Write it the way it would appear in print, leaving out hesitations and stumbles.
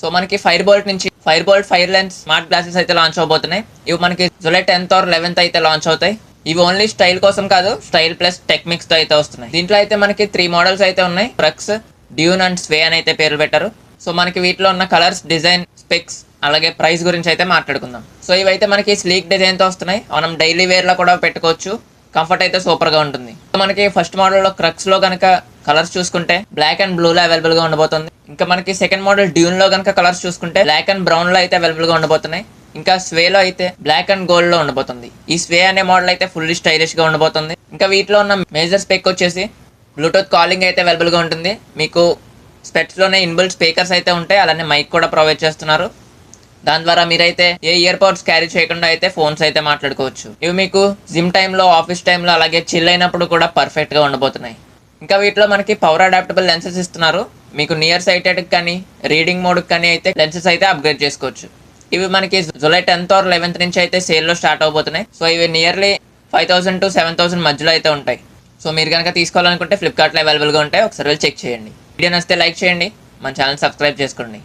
So మనకి fire bolt fire lens smart glasses అయితే launch అవబోతున్నాయి. ఇవి మనకి జూలై 10th or 11th అయితే లాంచ్ అవుతాయి. ఇవి ఓన్లీ స్టైల్ కోసం కాదు, స్టైల్ ప్లస్ టెక్ మిక్స్ తో అయితే వస్తున్నాయి. దీంట్లో అయితే మనకి 3 మోడల్స్ అయితే ఉన్నాయి. క్రక్స్, డ్యూన్ అండ్ స్వే అని అయితే పేర్లు పెట్టారు. సో మనకి వీటిలో ఉన్న కలర్స్, డిజైన్, స్పెక్స్ అలాగే ప్రైస్ గురించి అయితే మాట్లాడుకుందాం. సో ఇవైతే మనకి స్లీక్ డిజైన్ తో వస్తున్నాయి. మనం డైలీ వేర్ లో కూడా పెట్టుకోవచ్చు. కంఫర్ట్ అయితే సూపర్ గా ఉంటుంది. సో మనకి ఫస్ట్ మోడల్ లో క్రక్స్ లో కనుక కలర్స్ చూసుకుంటే బ్లాక్ అండ్ బ్లూ లో అవైలబుల్ గా ఉండబోతుంది. ఇంకా మనకి సెకండ్ మోడల్ డ్యూన్ లో కనుక కలర్స్ చూసుకుంటే బ్లాక్ అండ్ బ్రౌన్ లో అయితే అవైలబుల్ గా ఉండబోతున్నాయి. ఇంకా స్వే లో అయితే బ్లాక్ అండ్ గోల్డ్ లో ఉండబోతుంది. ఈ స్వే అనే మోడల్ అయితే ఫుల్లీ స్టైలిష్ గా ఉండబోతుంది. ఇంకా వీటిలో ఉన్న మేజర్ స్పెక్ వచ్చేసి బ్లూటూత్ కాలింగ్ అయితే అవైలబుల్ గా ఉంటుంది. మీకు స్పెట్స్ లోనే ఇన్బిల్ట్ స్పీకర్స్ అయితే ఉంటాయి, అలానే మైక్ కూడా ప్రొవైడ్ చేస్తున్నారు. దాని ద్వారా మీరైతే ఏ ఇయర్ పోడ్స్ క్యారీ చేయకుండా అయితే ఫోన్స్ అయితే మాట్లాడుకోవచ్చు. ఇవి మీకు జిమ్ టైంలో, ఆఫీస్ టైంలో అలాగే చిల్ అయినప్పుడు కూడా పర్ఫెక్ట్ గా ఉండబోతున్నాయి. ఇంకా వీటిలో మనకి పవర్ అడాప్టబుల్ లెన్సెస్ ఇస్తున్నారు. మీకు నియర్ సైటెడ్ కానీ రీడింగ్ మోడ్ కానీ అయితే లెన్సెస్ అయితే అప్గ్రేడ్ చేసుకోవచ్చు. ఇవి మనకి జూలై 10th or 11th నుంచి అయితే సేల్లో స్టార్ట్ అవబోతున్నాయి. సో ఇవి నియర్లీ 5,000 to 7,000 మధ్యలో అయితే ఉంటాయి. సో మీరు కనుక తీసుకోవాలనుకుంటే ఫ్లిప్కార్ట్లో అవైలబుల్గా ఉంటాయి. ఒకసారి వెళ్ళి చెక్ చేయండి. వీడియో నచ్చితే లైక్ చేయండి, మన ఛానల్ సబ్స్క్రైబ్ చేసుకోండి.